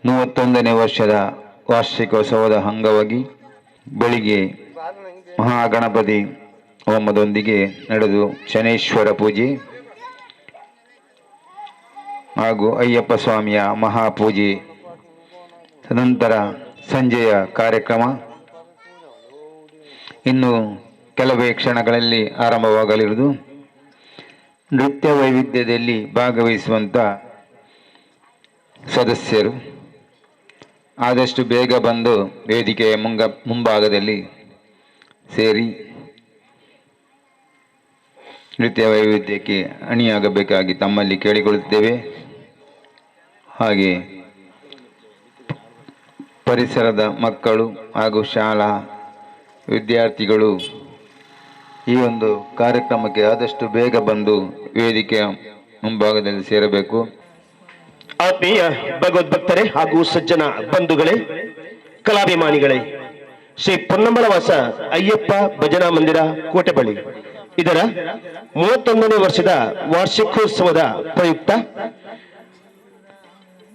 31ನೇ ವರ್ಷದ ವಾರ್ಷಿಕೋತ್ಸವದ ಅಂಗವಾಗಿ ಬೆಳಿಗ್ಗೆ ಮಹಾಗಣಪತಿ ಹೋಮದೊಂದಿಗೆ ನಡೆದು ಶನೇಶ್ವರ ಪೂಜೆ ಹಾಗೂ ಅಯ್ಯಪ್ಪ ಸ್ವಾಮಿಯ ಮಹಾಪೂಜೆ ನಂತರ ಸಂಜೆಯ ಕಾರ್ಯಕ್ರಮ ಇನ್ನು ಕೆಲವೇ ಕ್ಷಣಗಳಲ್ಲಿ ಆರಂಭವಾಗಲಿರುವುದು. ನೃತ್ಯ ವೈವಿಧ್ಯದಲ್ಲಿ ಭಾಗವಹಿಸುವಂಥ ಸದಸ್ಯರು ಆದಷ್ಟು ಬೇಗ ಬಂದು ವೇದಿಕೆಯ ಮುಂಭಾಗದಲ್ಲಿ ಸೇರಿ ನೃತ್ಯ ವೈವಿಧ್ಯಕ್ಕೆ ಅಣಿಯಾಗಬೇಕಾಗಿ ತಮ್ಮಲ್ಲಿ ಕೇಳಿಕೊಳ್ಳುತ್ತೇವೆ. ಹಾಗೆ ಪರಿಸರದ ಮಕ್ಕಳು ಹಾಗೂ ಶಾಲಾ ವಿದ್ಯಾರ್ಥಿಗಳು ಈ ಒಂದು ಕಾರ್ಯಕ್ರಮಕ್ಕೆ ಆದಷ್ಟು ಬೇಗ ಬಂದು ವೇದಿಕೆಯ ಮುಂಭಾಗದಲ್ಲಿ ಸೇರಬೇಕು. ಆತ್ಮೀಯ ಭಗವದ್ಭಕ್ತರೇ ಹಾಗೂ ಸಜ್ಜನ ಬಂಧುಗಳೇ, ಕಲಾಭಿಮಾನಿಗಳೇ, ಶ್ರೀ ಪೊನ್ನಂಬಲವಾಸ ಅಯ್ಯಪ್ಪ ಭಜನಾ ಮಂದಿರ ಕೋಟೆಬಳಿ ಇದರ 31ನೇ ವರ್ಷದ ವಾರ್ಷಿಕೋತ್ಸವದ ಪ್ರಯುಕ್ತ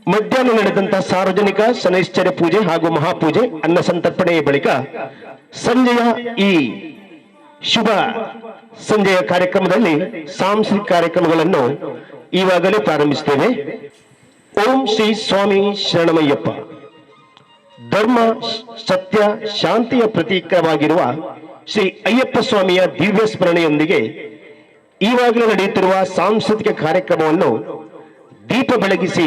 ಮಧ್ಯಾಹ್ನ ನಡೆದಂತಹ ಸಾರ್ವಜನಿಕ ಶನೈಶ್ಚರ್ಯ ಪೂಜೆ ಹಾಗೂ ಮಹಾಪೂಜೆ ಅನ್ನ ಸಂತರ್ಪಣೆಯ ಬಳಿಕ ಸಂಜೆಯ ಈ ಶುಭ ಸಂಜೆಯ ಕಾರ್ಯಕ್ರಮದಲ್ಲಿ ಸಾಂಸ್ಕೃತಿಕ ಕಾರ್ಯಕ್ರಮಗಳನ್ನು ಈವಾಗಲೇ ಪ್ರಾರಂಭಿಸುತ್ತೇವೆ. ಓಂ ಶ್ರೀ ಸ್ವಾಮಿ ಶರಣಮಯ್ಯಪ್ಪ. ಧರ್ಮ, ಸತ್ಯ, ಶಾಂತಿಯ ಪ್ರತೀಕವಾಗಿರುವ ಶ್ರೀ ಅಯ್ಯಪ್ಪ ಸ್ವಾಮಿಯ ದಿವ್ಯ ಸ್ಮರಣೆಯೊಂದಿಗೆ ಈವಾಗಲೇ ನಡೆಯುತ್ತಿರುವ ಸಾಂಸ್ಕೃತಿಕ ಕಾರ್ಯಕ್ರಮವನ್ನು ದೀಪ ಬೆಳಗಿಸಿ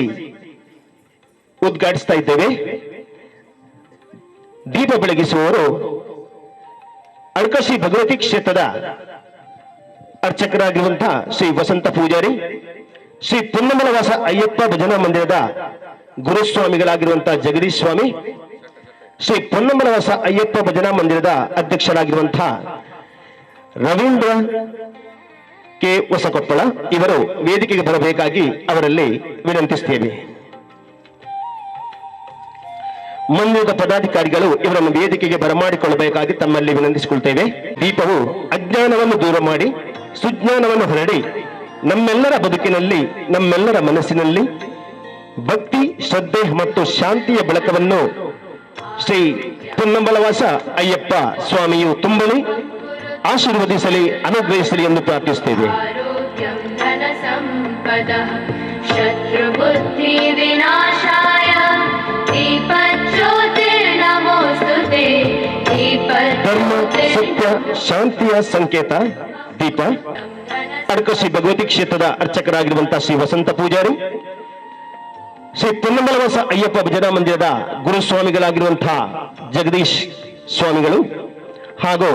ಉದ್ಘಾಟಿಸ್ತಾ ಇದ್ದೇವೆ. ದೀಪ ಬೆಳಗಿಸುವವರು ಅರ್ಕಶ್ರೀ ಭಗವತಿ ಕ್ಷೇತ್ರದ ಅರ್ಚಕರಾಗಿರುವಂತಹ ಶ್ರೀ ವಸಂತ ಪೂಜಾರಿ, ಶ್ರೀ ಪೊನ್ನಂಬಲವಾಸ ಅಯ್ಯಪ್ಪ ಭಜನಾ ಮಂದಿರದ ಗುರುಸ್ವಾಮಿಗಳಾಗಿರುವಂತಹ ಜಗದೀಶ್ ಸ್ವಾಮಿ, ಶ್ರೀ ಪೊನ್ನಂಬಲವಾಸ ಅಯ್ಯಪ್ಪ ಭಜನಾ ಮಂದಿರದ ಅಧ್ಯಕ್ಷರಾಗಿರುವಂತಹ ರವೀಂದ್ರ ಕೆ ಹೊಸಕೊಪ್ಪಳ ಇವರು ವೇದಿಕೆಗೆ ಬರಬೇಕಾಗಿ ಅವರಲ್ಲಿ ವಿನಂತಿಸುತ್ತೇವೆ. ಮಂದಿರದ ಪದಾಧಿಕಾರಿಗಳು ಇವರನ್ನು ವೇದಿಕೆಗೆ ಬರಮಾಡಿಕೊಳ್ಳಬೇಕಾಗಿ ತಮ್ಮಲ್ಲಿ ವಿನಂತಿಸಿಕೊಳ್ತೇವೆ. ದೀಪವು ಅಜ್ಞಾನವನ್ನು ದೂರ ಮಾಡಿ ಸುಜ್ಞಾನವನ್ನು ಹರಡಿ ನಮ್ಮೆಲ್ಲರ ಬದುಕಿನಲ್ಲಿ, ನಮ್ಮೆಲ್ಲರ ಮನಸ್ಸಿನಲ್ಲಿ ಭಕ್ತಿ, ಶ್ರದ್ಧೆ ಮತ್ತು ಶಾಂತಿಯ ಬೆಳಕನ್ನು ಶ್ರೀ ಪೊನ್ನಂಬಲವಾಸ ಅಯ್ಯಪ್ಪ ಸ್ವಾಮಿಯು ತುಂಬಲಿ, ಆಶೀರ್ವದಿಸಲಿ, ಅನುಗ್ರಹಿಸಲಿ ಎಂದು ಪ್ರಾರ್ಥಿಸುತ್ತೇವೆ. ಧರ್ಮ, ಸತ್ಯ, ಶಾಂತಿಯ ಸಂಕೇತ ದೀಪ. ಅರ್ಕಶ್ರೀ ಭಗವತಿ ಕ್ಷೇತ್ರದ ಅರ್ಚಕರಾಗಿರುವಂತಹ ಶ್ರೀ ವಸಂತ ಪೂಜಾರಿ, ಶ್ರೀ ಪೊನ್ನಂಬಲವಾಸ ಅಯ್ಯಪ್ಪ ಭಜನಾ ಮಂದಿರದ ಗುರುಸ್ವಾಮಿಗಳಾಗಿರುವಂತಹ ಜಗದೀಶ್ ಸ್ವಾಮಿಗಳು ಹಾಗೂ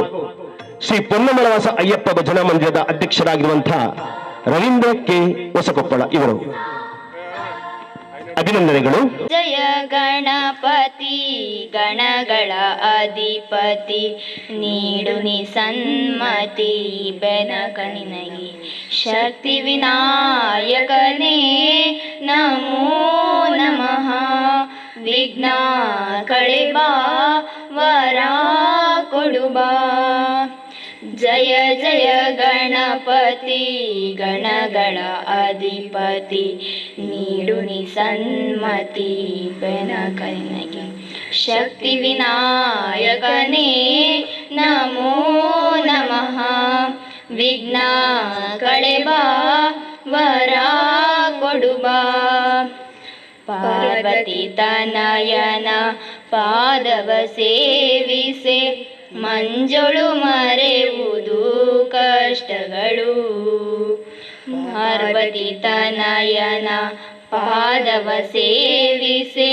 ಶ್ರೀ ಪೊನ್ನಂಬಲವಾಸ ಅಯ್ಯಪ್ಪ ಭಜನಾ ಮಂದಿರದ ಅಧ್ಯಕ್ಷರಾಗಿರುವಂತಹ ರವೀಂದ್ರ ಕೆ ಹೊಸಕೊಪ್ಪಳ ಇವರು. ಅಭಿನಂದನೆಗಳು. ಜಯ ಗಣಪತಿ ಗಣಗಳ ಅಧಿಪತಿ, ನೀಡು ನಿ ಸನ್ಮತಿ ಬೆನಕನಿನಗಿ, ಶಕ್ತಿ ವಿನಾಯಕನೇ ನಮೋ ನಮಃ, ವಿಘ್ನ ಕಳೆಬಾ ವರ ಕೊಡುಬಾ. ಜಯ ಜಯ ಗಣಪತಿ ಗಣಗಳ ಅಧಿಪತಿ, ನೀಡು ನಿ ಸನ್ಮತಿ ಬೆನಕನಿನಗೆ, ಶಕ್ತಿ ವಿನಾಯಕನೇ ನಮೋ ನಮಃ, ವಿಘ್ನ ಕಳೆಬಾ ವರ ಕೊಡುಬಾ. ಪಾರ್ವತಿ ತನಯನ ಪಾದವ ಸೇವಿಸೆ, ಮಂಜೊಳು ಮರೆಯುವುದು ಕಷ್ಟಗಳು. ಪಾರ್ವತಿ ತನಯನ ಪಾದವ ಸೇವಿಸೆ,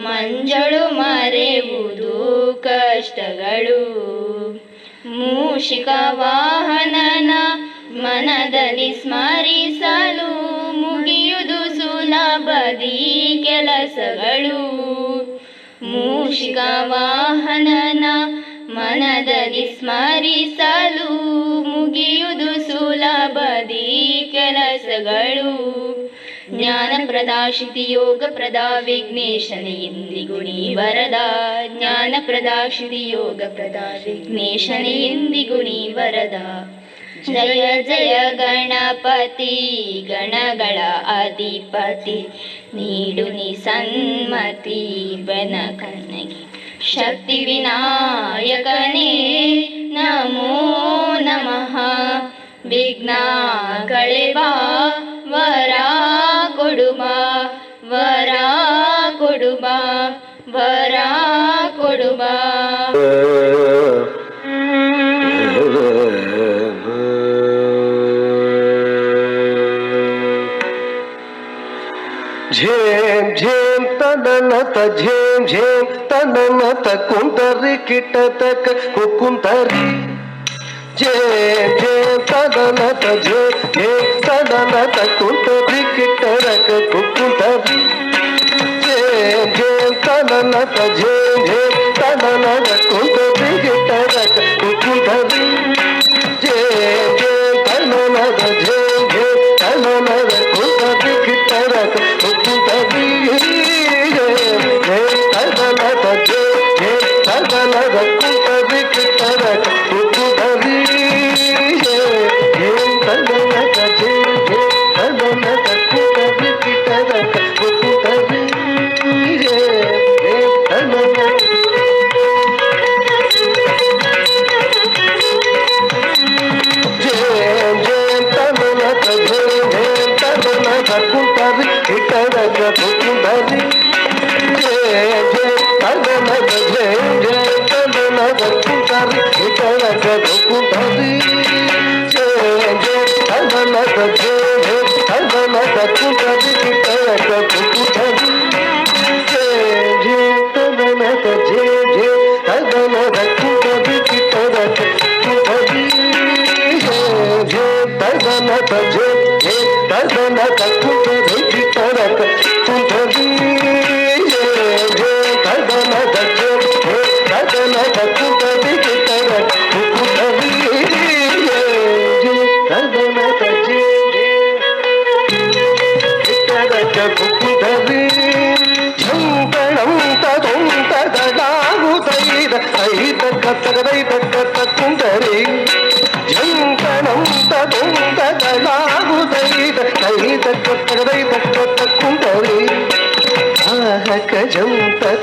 ಮಂಜೊಳು ಮರೆಯುವುದು ಕಷ್ಟಗಳು. ಮೂಷಿಕ ವಾಹನನ ಮನದಲ್ಲಿ ಸ್ಮರಿಸಲು, ಮುಗಿಯುವುದು ಸುಲಭದಿ ಕೆಲಸಗಳು. ಮೂಷಿಕ ವಾಹನನ ಮನದಲ್ಲಿ ಸ್ಮರಿಸಲು, ಮುಗಿಯುವುದು ಸುಲಭದಿ ಕೆಲಸಗಳು. ಜ್ಞಾನ ಪ್ರದಾಶಿತಿ ಯೋಗ ಪ್ರದ ವಿಘ್ನೇಶನ ಎಂದಿಗೂ ನೀ ವರದ, ಜ್ಞಾನ ಪ್ರದಾಶಿತಿ ಯೋಗ ಪ್ರದ ವಿಘ್ನೇಶನ ಎಂದಿಗೂ ನೀ ವರದ. ಜಯ ಜಯ ಗಣಪತಿ ಗಣಗಳ ಅಧಿಪತಿ, ನೀಡು ನಿ ಸನ್ಮತಿ ಬನಕನಗೆ ಶಕ್ತಿ ವಿನಾಯಕನೇ ನಮೋ ನಮಃ ವಿಘ್ನ ಕಳೆವ ವರ ಕೊಡುವ ವರ ಕೊಡುವ ವರ ಕೊಡುವ झेम झेम तननत झेम झेम तननत कुंतरी किटतक कुकुंतरी झेम झेम तननत झेम झेम तननत कुंतरी किटरक कुकुंतरी झेम झेम तननत झेम झेम तननत कुंतरी किटरक कुकुंतरी झेम झेम तननत झेम झेम तननत कुंतरी किटरक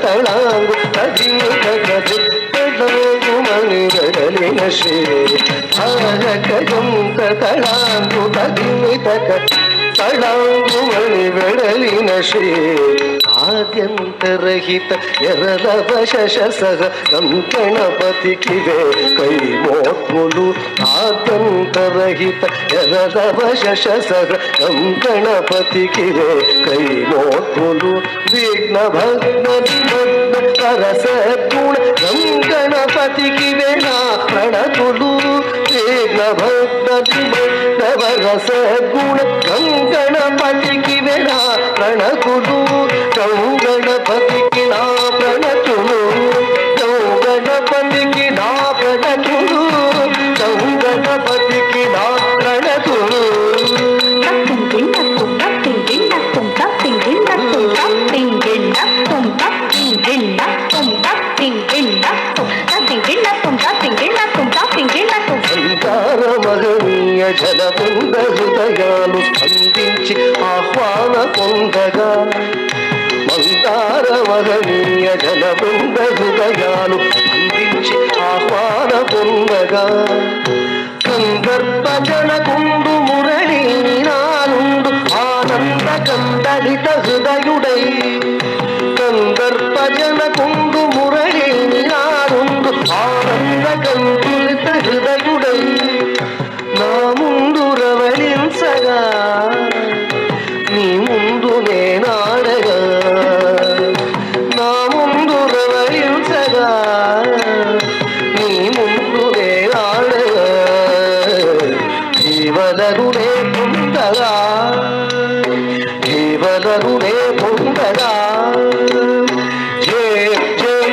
తళాంగు తదిమి తగదు తళాంగు మణి వెడలిన శ్రీ ఆరకజంత తళాంగు తదిమి తగదు తళాంగు మణి వెడలిన శ్రీ ఆద్యంతరహిత ఎరలవశసహ గణపతికివే కై మోత్ములు ఆద్యంతరహిత ఎరలవశసహ గణపతికివే కై మోత్ములు విఘ్న భగ్న రస గుణ గణపతికివే నా ప్రణతులు విఘ్న భగ్న రస గుణ గణపతికివే నా ప్రణతులు గణపతికి నా ప్రణతులు గణపతికి నా ప్రణతులు గణపతికి నా ప్రణతులు మహనీయ జనబృంద హృదయాలు స్పందించి ఆహ్వాన పొందగా మందార మహనీయ జనబృంద హృదయాలు స్పందించి ఆహ్వాన పొందగా కందర్ప జనకుండు మురళీ నానుండు ఆనంద కందలిత హృదయుడై కందర్ప జనకుండు మురళీ నానుండు ఆనంద కందులిత హృదయుడై నా ముందు రవళించగా నీ ముందు నేనాడగా నా ముందు రవళించగా నీ ముందు నేనాడగా జీవనరునే పొందగా జీవనరునే పొందగా జయ జయ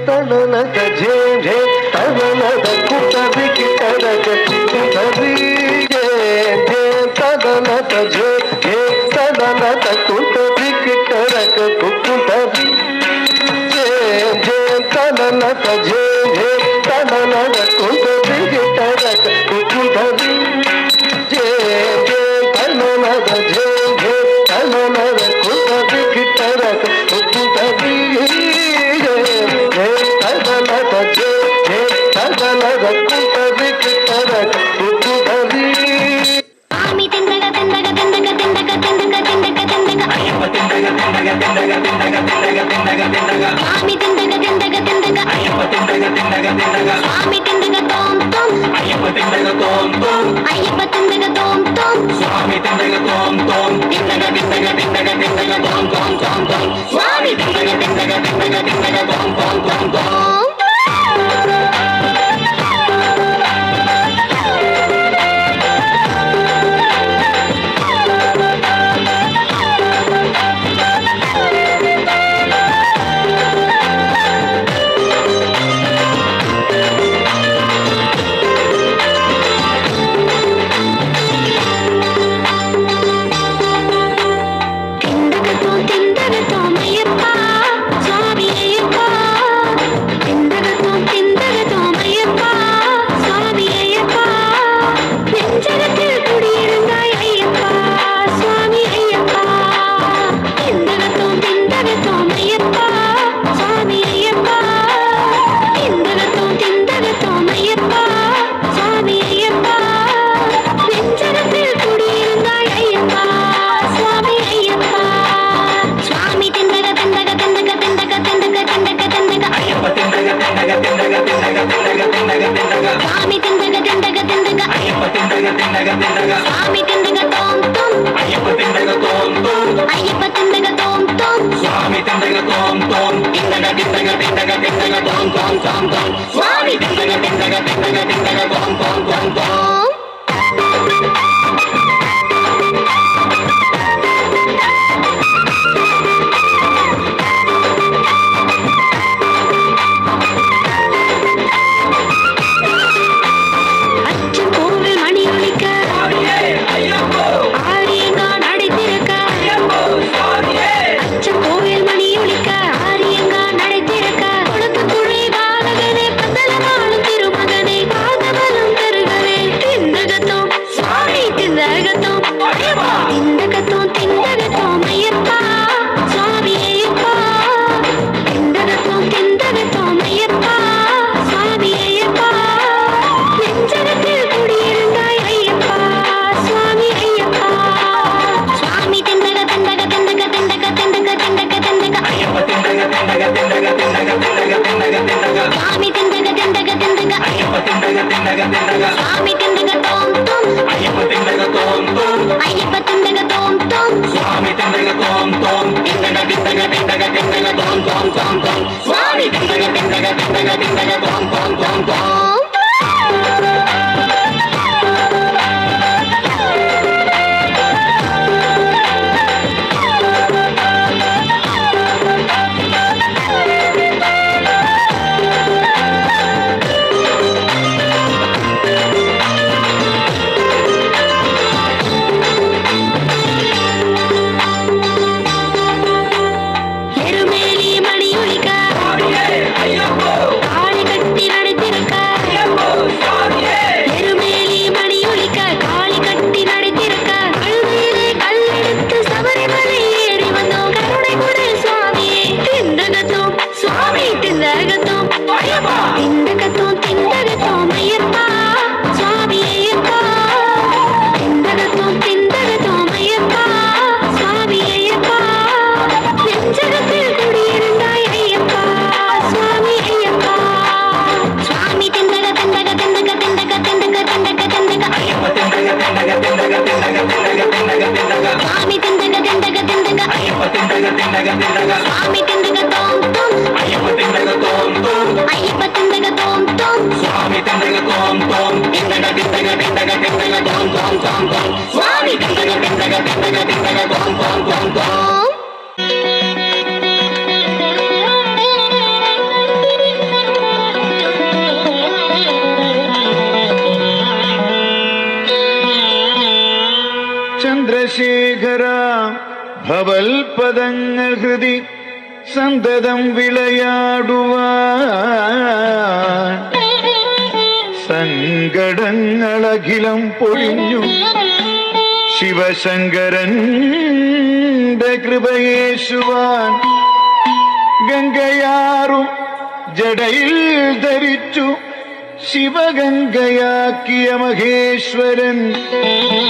ತನನದ ಝೇ ಝೇ ತನನದ ಕುಟರಿ ಕಿಟರಕ ಕುಟರಿ ಝೇ ಝೇ ತನನದ ಝೇ ಝೇ ತನನದ ಕುಟರಿ ಕಿಟರಕ ಕುಟರಿ ಝೇ ಝೇ ತನನದ ಝೇ ಝೇ ತನನದ ಕುಟರಿ ಕಿಟರಕ ಕುಟರಿ ಝೇ ಝೇ ತನನದ ಝೇ ಝೇ ತನನದ ಕುಟರಿ ಕಿಟರಕ ಕುಟರಿ അവൽപദങ്ങൾ ഹൃദി സന്തതം വിളയാടുവാൻ സങ്കടങ്ങളഖിലം പൊഴിഞ്ഞു ശിവശങ്കരന്റെ കൃപയേശുവാൻ ഗംഗയാറും ജടയിൽ ധരിച്ചു ശിവഗംഗയാക്കിയ മഹേശ്വരൻ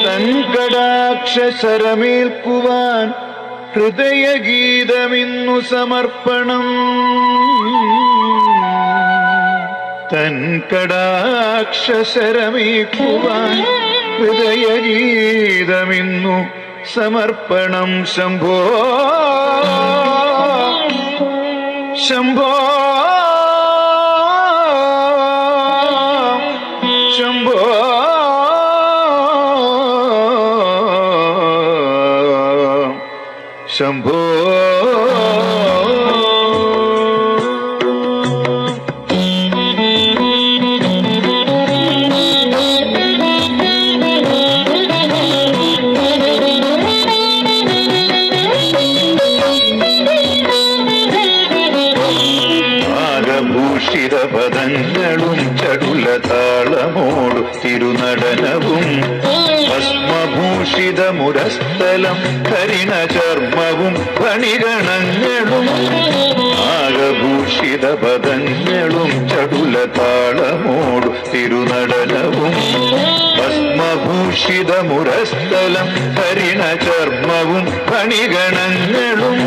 തൻ കടാക്ഷരമേൽക്കുവാൻ ഹൃദയഗീതമിന്നു സമർപ്പണം. തൻ കടാക്ഷരമേൽക്കുവാൻ ഹൃദയഗീതമിന്നു സമർപ്പണം. ശംഭോ ശംഭോ ശംഭോ ശംഭോ പദങ്ങളും ചടുലതാളമോടു തിരുനടനവും ഭസ്മഭൂഷിതമുരസ്ഥലം കരിണ ചർമ്മവും ഫണിഗണങ്ങളും ആകഭൂഷിത പദങ്ങളും ചടുലതാളമോടു തിരുനടനവും ഭസ്മഭൂഷിതമുരസ്ഥലം കരിണ ചർമ്മവും ഫണിഗണങ്ങളും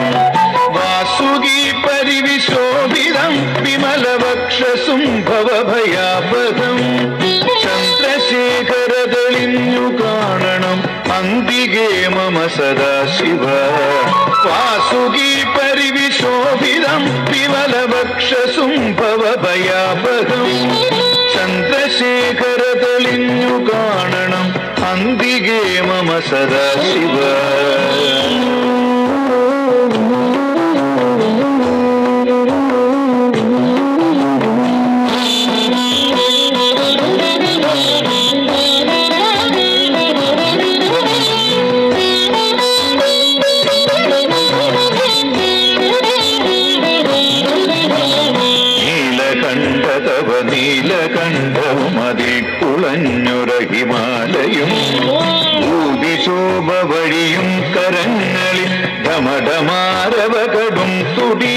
വാസുകി പരിവിശോഭിതം വിമലവക്ഷസും ഭവഭയാപദം ചന്ദ്രശേഖരതെളിഞ്ഞു കാണണം അന്തികേ മമ സദാശിവ. വാസുകി പരിവിശോഭിതം വിമലവക്ഷസും ഭവഭയാപദം ചന്ദ്രശേഖരതെളിഞ്ഞു കാണണം അന്തികേ മമ സദാശിവ. നീലകണ്ഠവും അതിൽ കുളഞ്ഞുര ഹിമാലയും ഭൂതിശോഭ വഴിയും കരങ്ങളിൽ ധമധമാരവകടും തുടി.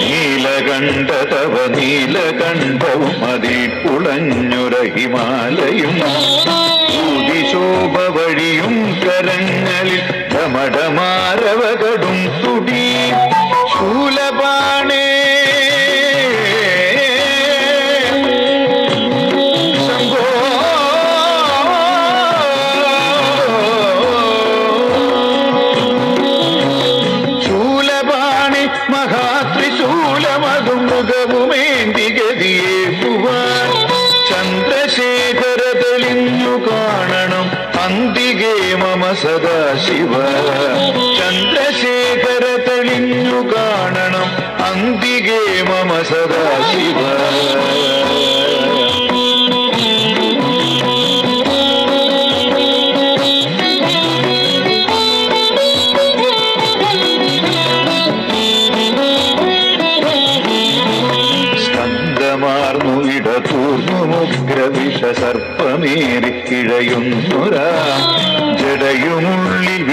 നീലകണ്ഠതവ നീലകണ്ഠവും അതിൽ കുളഞ്ഞുര ഹിമാലയും ഭൂതിശോഭ വഴിയും കരങ്ങളിൽ ധമധമാരവകടും തുടി. ശൂലപാണേ ചന്ദ്രശേഖരതെളിഞ്ഞു കാണണം അന്തികേ മമ സദാശിവ. ചന്ദ്രശേഖരതെളിഞ്ഞു കാണണം അന്തികേ മമ സദാശിവ. ഉഗ്രവിഷ സർപ്പമേറി കിഴയുന്നൊരാ ജടയുമുള്ളിൽ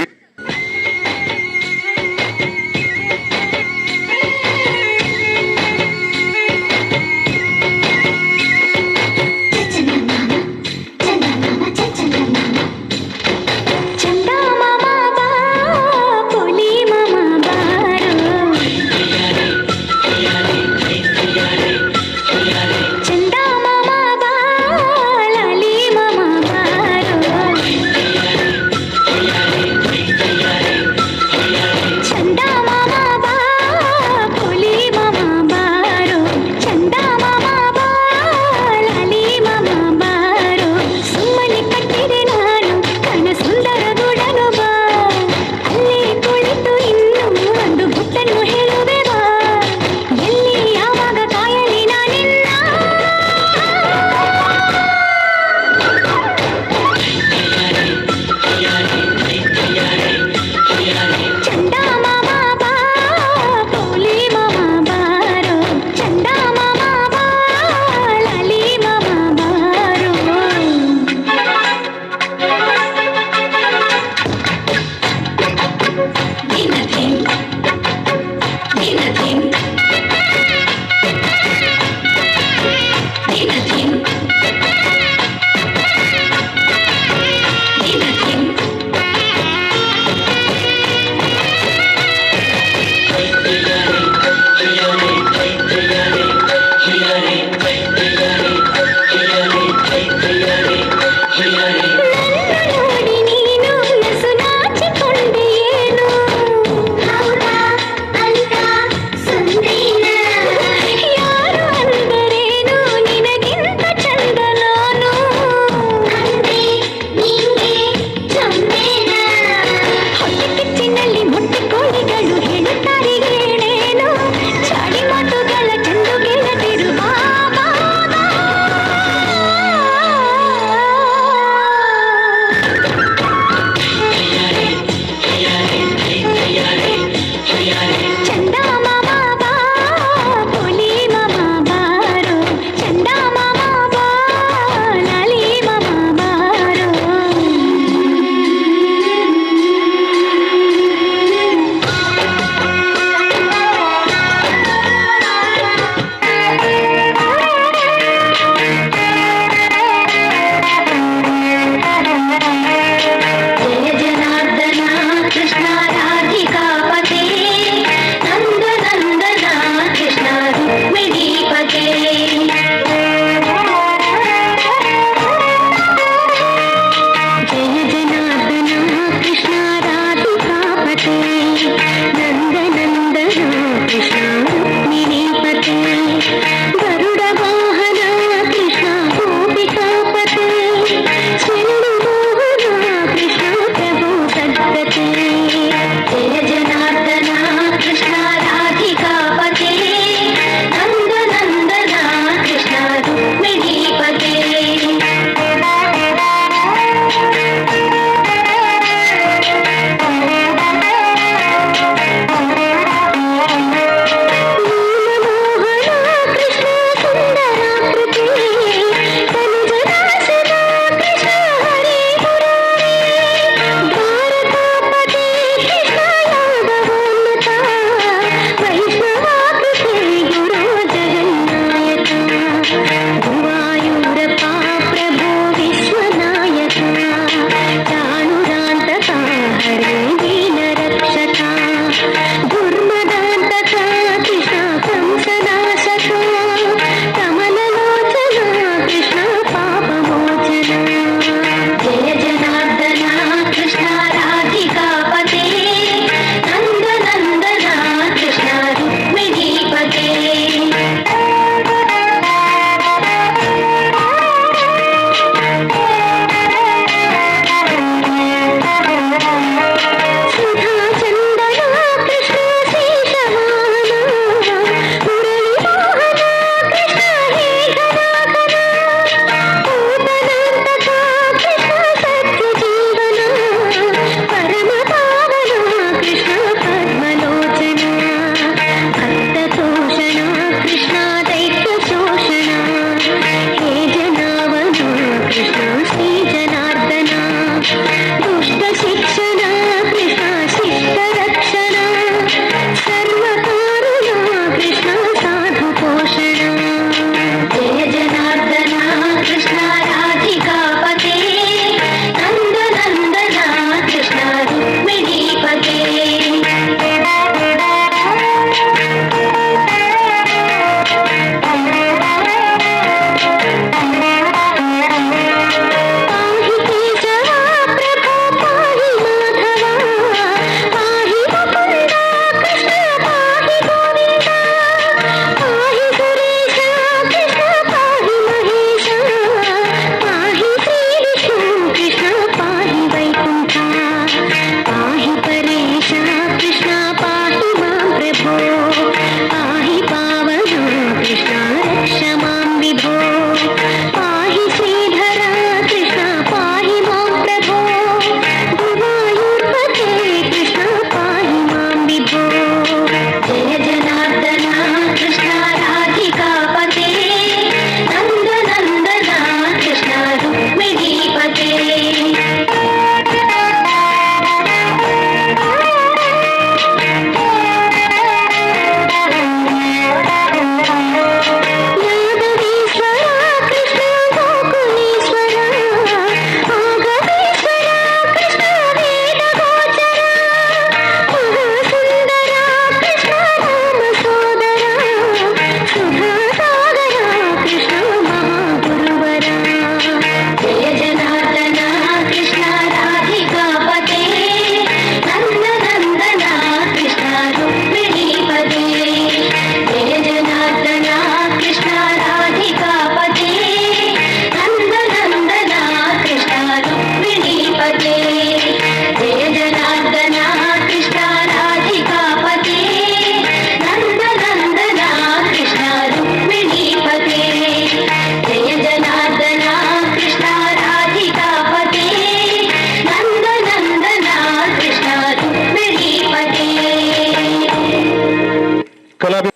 ಕಲಾವಿ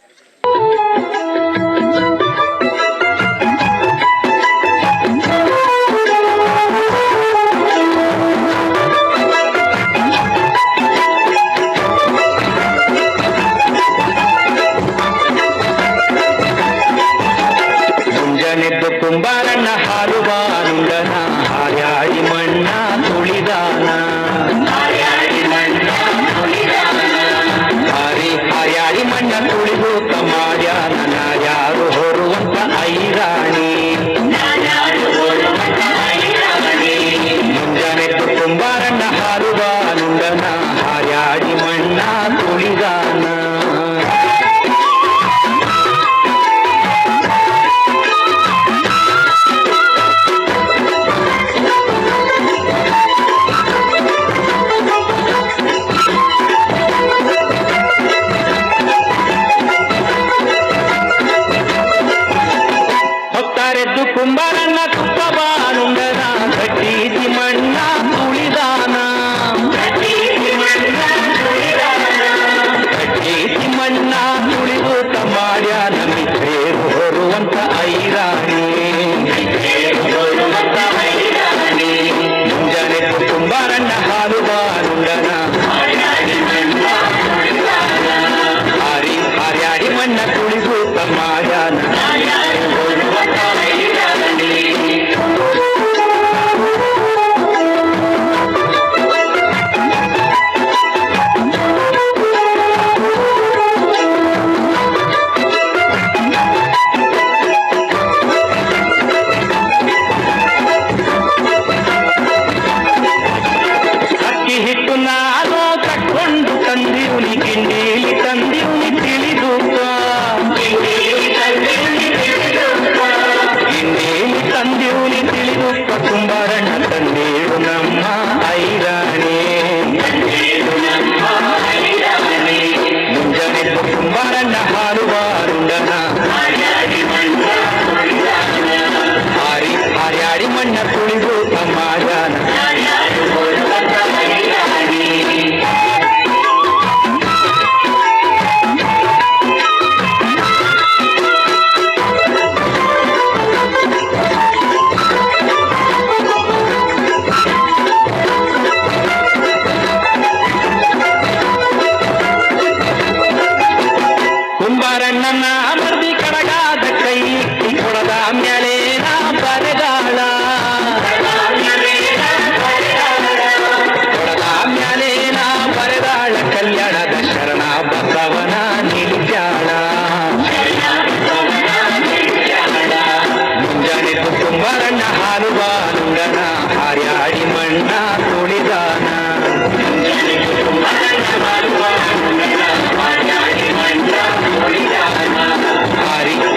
ಮುಂಜಾನೆದ್ದು ಕುಂಬಾರಣ್ಣ ಹಾರುವಾನುಂಡನ ಹಾರ್ಯಾಡಿ ಮಣ್ಣ ತುಳಿದಾನ ಹಾರ್ಯಾಡಿ ಮಣ್ಣ ತುಳಿದು ತಮಾಡ್ಯಾನ ಯಾರು ಹೊರುವಂತ ಐರಾಣಿ ಮುಂಜಾನೆದ್ದು ಕುಂಬಾರಣ್ಣ ಹಾರುವಾನುಂಡನ ಹಾರ್ಯಾಡಿ ಮಣ್ಣ ತುಳಿದಾನ ಹೊತ್ತಾರೆದ್ದು ಕುಂಬಾರಣ್ಣ ತುಪ್ಪಬಾನುಂಡನ ಕಟ್ಟೀತಿ ಮಣ್ಣ ತುಳಿದಾನ ಕಟ್ಟೀತಿ ಮಣ್ಣ ತುಳಿದು ತಮಾಡ್ಯಾನ ಮಿತ್ರೇರು ಹೊರುವಂತ ಐರಾಣಿ ಮುಂಜಾನೆದ್ದು ಕುಂಬಾರಣ್ಣ ಹಾರುವಾನುಂಡನ ಹಾರ್ಯಾಡಿ ಮಣ್ಣ ತುಳಿದು ತಮಾಡ್ಯಾನ ಅಕ್ಕಿ ಹಿಟ್ಟು ನಾನು ಕಟ್ಕೊಂಡು ತಂದಿವ್ನಿ ಕಿಂಡೀಲಿ ತಂದಿವ್ನಿ ತಿಳಿದೂಪ ಕಿಂಡೀಲಿ ತಂದಿವ್ನಿ ತಿಳಿದೂಪ ಕುಂಬಾರಣ್ಣ ತಂದೇಳು ನಮ್ಮ ಐರಾಣಿ ಮುಂಜಾನೆದ್ದು ಕುಂಬಾರಣ್ಣ ಹಾರುವಾರುಂಡನ ಹಾರ್ಯಾಡಿ ಮಣ್ಣ ತುಳಿದು ತಮಾಡ್ಯಾನ ಕುಂಬಾರಣ್ಣನ ಮರ್ದಿ ಕಡಗಾದ ಕೈ ಕೊಡದ ಮ್ಯಾಲೇನ ಬರೆದಾಳ ಕೊಡದ ಮ್ಯಾಲೇನ ಬರೆದಾಳ ಕಲ್ಯಾಣದ ಶರಣ ಬಸವನ ನಿಲ್ಯಾಳ ಮುಂಜಾನೆದ್ದು ಕುಂಬಾರಣ್ಣ ಹಾರುವಾನುಂಡನ ಹಾರ್ಯಾಡಿ ಮಣ್ಣ ತುಳಿದಾನ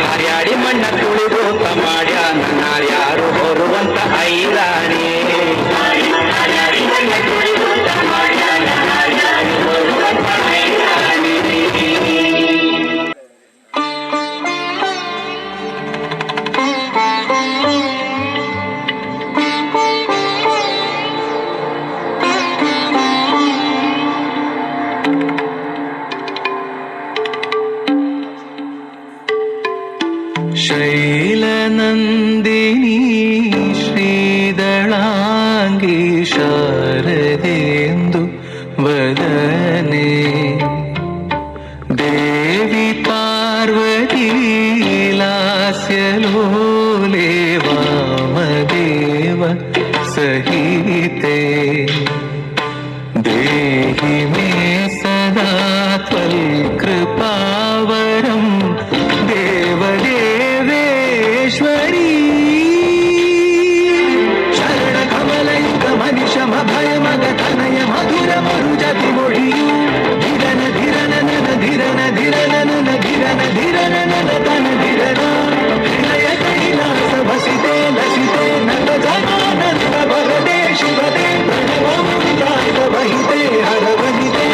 ಹಾರ್ಯಾಡಿ ಮಣ್ಣ ತುಳಿದು ತಮಾಡ್ಯಾನ ಯಾರು ಹೊರುವಂತ ಐರಾಣಿ ಶೈಲನಂದಿನಿ ಶ್ರೀದಳಾಂಗಿ ಶಾರದೆಂದು ವದನೆ ದೇವಿ ಪಾರ್ವತಿ ಲಾಸ್ಯಲೋಲೆ ವಾಮದೇವ ಸಹಿತೆ ದೇಹಿ ಮೇ ಸದಾ ತ್ವಲ್ಕೃಪಾವರಂ ದೇವದೇವೇಶ್ವರಿ ಶರಣ ಕಮಲಯುಗ ಮನಿಷಮಭಯ ಮಗ ತನಯ ಮಧುರ ಮರುಜತಿ ಮೊಳಿಯು ಧಿರನ ಧಿರನ ನನ ಧಿರನ ಧಿರನ ನನ ಧಿರನ ಧಿರನ ನನ ತನ ಧಿರನ ಹೃದಯ ಕೈಲಾಸ ಬಸಿತೆ ಲಸಿತೆ ನಟ ಜನಾನಂದ ಭಗದೆ ಶಿವತೆ ಪ್ರಣವ ಮುಂದಾದ ವಹಿತೆ ಹರವಹಿತೆ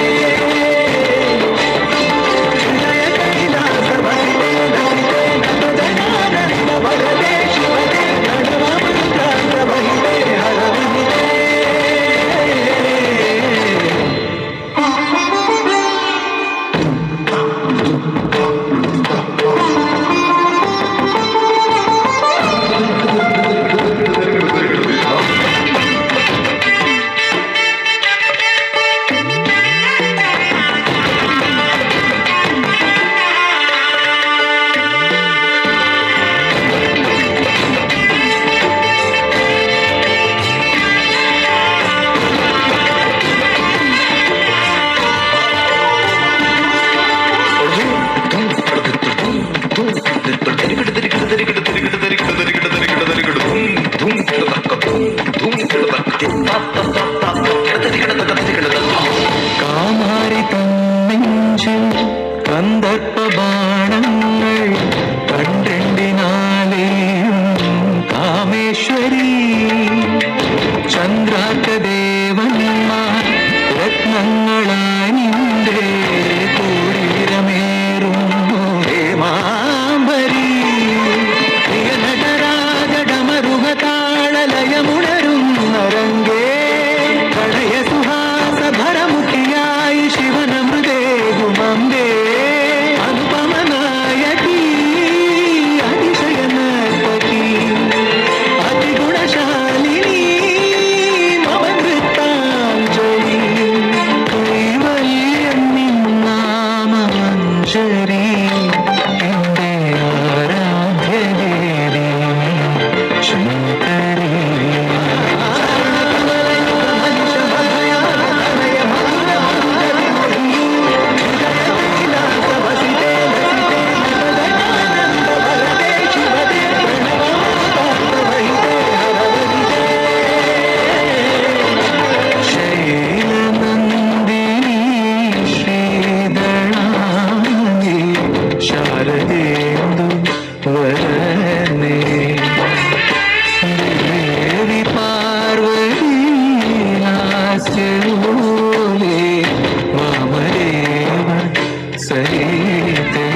ಹೃದಯ ಕೈಲಾಸ ಬಸಿತೆ ಲಸಿತೆ ನಟ ಜನಾನಂದ ಭಗದೆ ಶಿವತೆ ಪ್ರಣವ ಮುಂದಾದ ವಹಿತೆ ಹರವಹಿತೆ കന്ദർപ്പ ബാണങ്ങൾ കണ്ടെണ്ടിനാലെയും കാമേശ്വരി ചന്ദ്രാർക്കദേവന്മാർ രത്നങ്ങളായി നിന്റെ കൂടിരമേറുന്നു ഹേമാംബരി പ്രിയ നടരാജ ഡമരുക താളലയമുണരുന്ന രംഗേ പ്രണയ സുഹാസ ഭരമുഖിയായി ശിവന മൃദേ ഗുമമ്പേ അനുപമ നായകി അതിശയ നർത്തകി അതിഗുണശാലിനി മമ നൃത്താഞ്ജലി കൈവല്യം നിന്നാമഞ്ജരി എന്റെ ആരാധ്യദേവി ശങ്കരി ശൈലനന്ദിനി ശ്രീധരാംഗി ശാരദേന്ദു വരനേ ദേവി പാർവതി ഹാസ്യലോലേ വാമദേവ സഹിതേ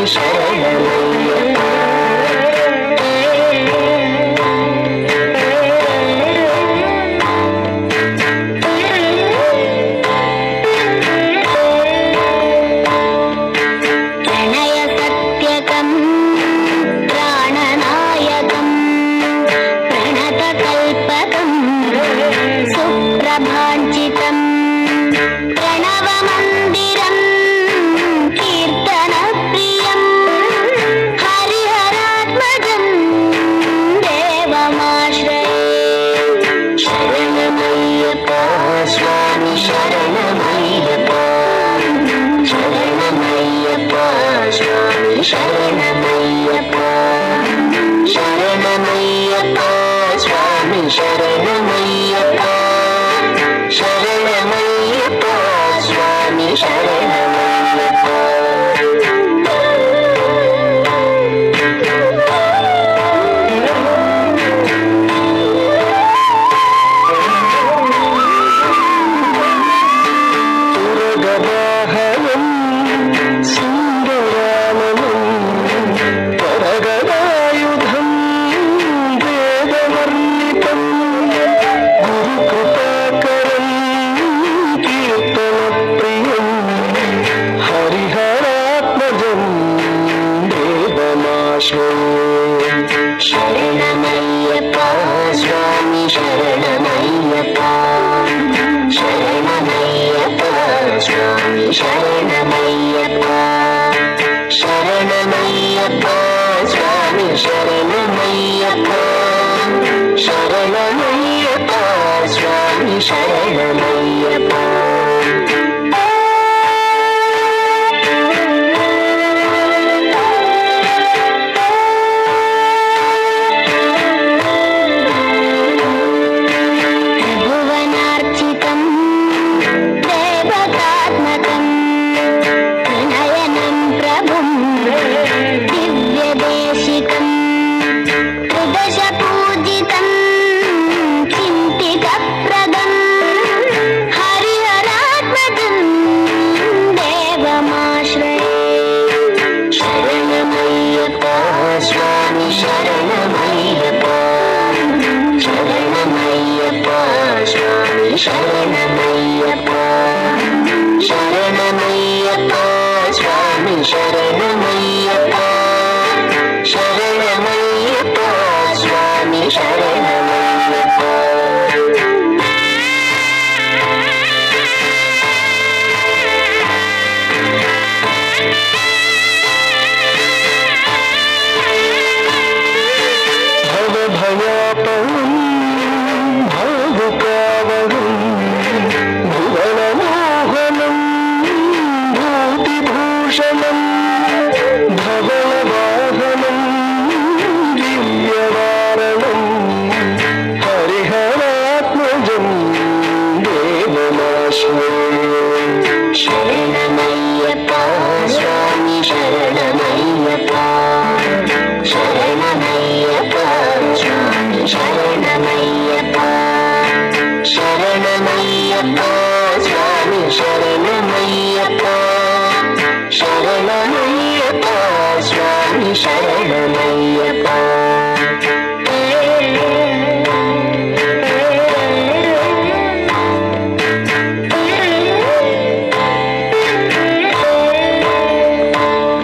ಶರಣಮಯ್ಯಪ್ಪ. ಶರಣಮಯ್ಯಪ್ಪ ಶರಣಮಯ್ಯಪ್ಪ ಸ್ವಾಮಿ ಶರಣಮಯ್ಯಪ್ಪ ಶರಣಮಯ್ಯಪ್ಪ ಸ್ವಾಮಿ ಶರಣಮಯ್ಯಪ್ಪ. ಶರಣಮಯ್ಯಪ್ಪ ಸ್ವಾಮಿ ಶರಣಮಯ್ಯಪ್ಪ ಶರಣಮಯ್ಯಪ್ಪ ಸ್ವಾಮಿ ಶರಣಮಯ್ಯಪ್ಪ ಶರಣಮಯ್ಯಪ್ಪ ಸ್ವಾಮಿ ಶರಣಮಯ್ಯಪ್ಪ ಶರಣಮಯ್ಯಪ್ಪ ಸ್ವಾಮಿ ಶರಣಮಯ್ಯಪ್ಪ. ಶರಣಮಯ್ಯಪ್ಪ ಶರಣಮಯ್ಯಪ್ಪ ಸ್ವಾಮಿ ಶರಣಮಯ್ಯಪ್ಪ ಶರಣಮಯ್ಯಪ್ಪ ಸ್ವಾಮಿ ಶರಣಮಯ್ಯಪ್ಪ. ಶರಣಮಯ್ಯಪ್ಪ ಸ್ವಾಮಿ ಶರಣಮಯ್ಯಪ್ಪ ಶರಣಮಯ್ಯಪ್ಪ ಸ್ವಾಮಿ ಶರಣಮಯ್ಯಪ್ಪ ಶರಣಮಯ್ಯಪ್ಪ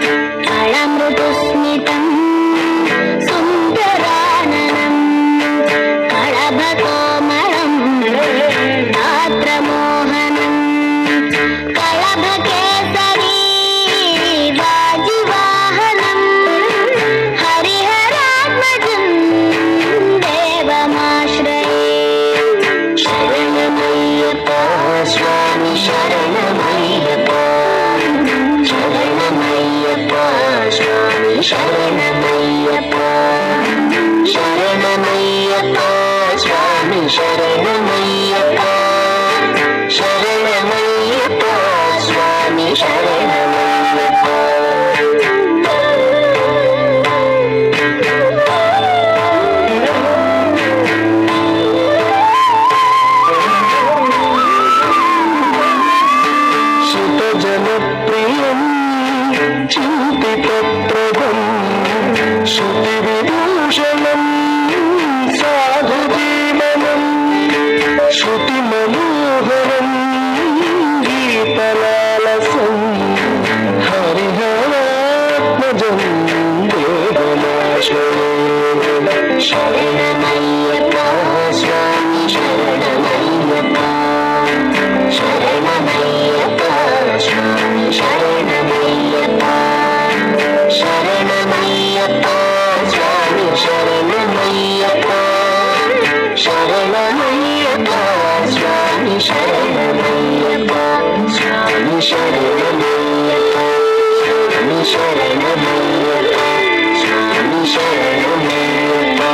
ಸ್ವಾಮಿ ಶರಣಮಯ್ಯಪ್ಪ ಶರಣಮಯ್ಯಪ್ಪ ಸ್ವಾಮಿ ಶರಣಮಯ್ಯಪ್ಪ. ಶರಣಮಯ್ಯಪ್ಪ ಶರಣಮಯ್ಯಪ್ಪ ಸ್ವಾಮಿ ಶರಣಮಯ್ಯಪ್ಪ ಶರಣಮಯ್ಯಪ್ಪ ಸ್ವಾಮಿ ಶರಣಮಯ್ಯಪ್ಪ. चिन्तितप्रभं श्रुतिविभूषणं साधुजीवनं श्रुतिमनोहरं गीतलालसं हरिहरात्मजं देवनाशये शरणमय्यप्पा स्वामी शरणमय्यप्पा शरणमय्यप्पा स्वामी शरणमय्यप्पा शरणमय्यप्पा स्वामी शरणमय्यप्पा शरणमय्यप्पा स्वामी शरणमय्यप्पा स्वामी शरणमय्यप्पा स्वामी शरणमय्यप्पा स्वामी शरणमय्यप्पा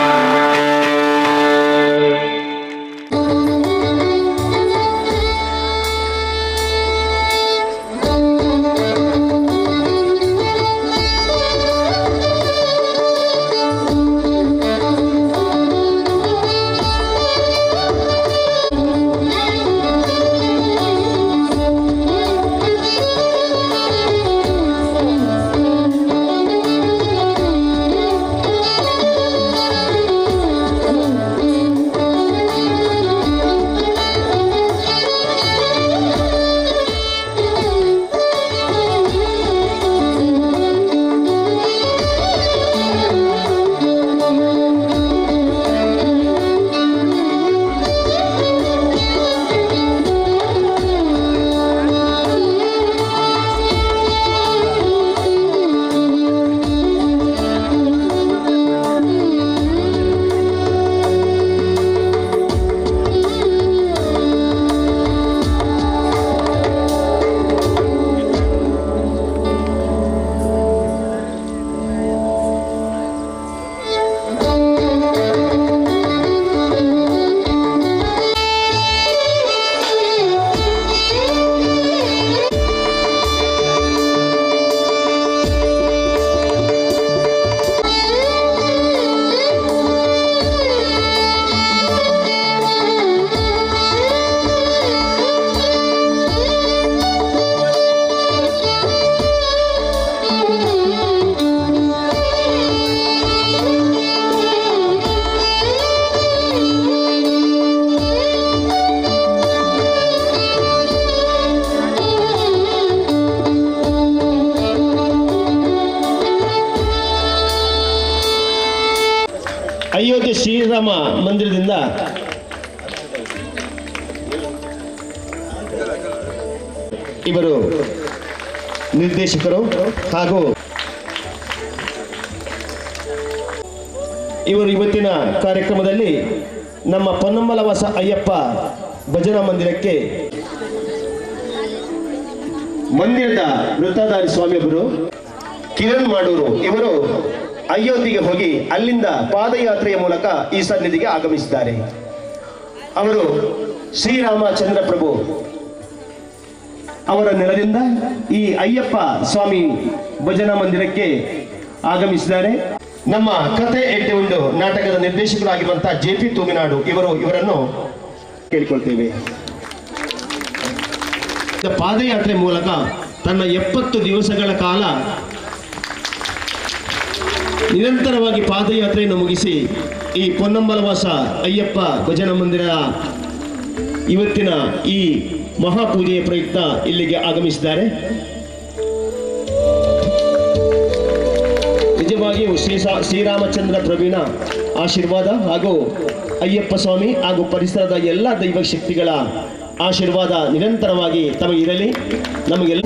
ಅಯೋಧ್ಯೆ ಶ್ರೀರಾಮ ಮಂದಿರದಿಂದ ಇವರು ನಿರ್ದೇಶಕರು ಹಾಗೂ ಇವರು ಇವತ್ತಿನ ಕಾರ್ಯಕ್ರಮದಲ್ಲಿ ನಮ್ಮ ಪೊನ್ನಂಬಲವಾಸ ಅಯ್ಯಪ್ಪ ಭಜನಾ ಮಂದಿರಕ್ಕೆ ಮಂದಿರದ ವೃತ್ತಧಾರಿ ಸ್ವಾಮಿಯೊಬ್ಬರು ಕಿರಣ್ ಮಾಡೂರು ಇವರು ಅಯೋಧ್ಯೆಗೆ ಹೋಗಿ ಅಲ್ಲಿಂದ ಪಾದಯಾತ್ರೆಯ ಮೂಲಕ ಈ ಸನ್ನಿಧಿಗೆ ಆಗಮಿಸಿದ್ದಾರೆ. ಅವರು ಶ್ರೀರಾಮಚಂದ್ರ ಪ್ರಭು ಅವರ ನೆಲದಿಂದ ಈ ಅಯ್ಯಪ್ಪ ಸ್ವಾಮಿ ಭಜನಾ ಮಂದಿರಕ್ಕೆ ಆಗಮಿಸಿದ್ದಾರೆ. ನಮ್ಮ ಕತೆ ಎಟ್ಟೆ ಉಂಡು ನಾಟಕದ ನಿರ್ದೇಶಕರಾಗಿರುವಂತಹ JP ತೂಮಿನಾಡು ಇವರನ್ನು ಕೇಳಿಕೊಳ್ತೇವೆ. ಪಾದಯಾತ್ರೆ ಮೂಲಕ ತನ್ನ 70 ದಿವಸಗಳ ಕಾಲ ನಿರಂತರವಾಗಿ ಪಾದಯಾತ್ರೆಯನ್ನು ಮುಗಿಸಿ ಈ ಪೊನ್ನಂಬಲವಾಸ ಅಯ್ಯಪ್ಪ ಭಜನಾ ಮಂದಿರ ಇವತ್ತಿನ ಈ ಮಹಾಪೂಜೆಯ ಪ್ರಯುಕ್ತ ಇಲ್ಲಿಗೆ ಆಗಮಿಸಿದ್ದಾರೆ. ನಿಜವಾಗಿಯೂ ಶ್ರೀರಾಮಚಂದ್ರ ಪ್ರಭುವಿನ ಆಶೀರ್ವಾದ ಹಾಗೂ ಅಯ್ಯಪ್ಪ ಸ್ವಾಮಿ ಹಾಗೂ ಪರಿಸರದ ಎಲ್ಲ ದೈವ ಶಕ್ತಿಗಳ ಆಶೀರ್ವಾದ ನಿರಂತರವಾಗಿ ತಮಗಿರಲಿ. ನಮಗೆಲ್ಲ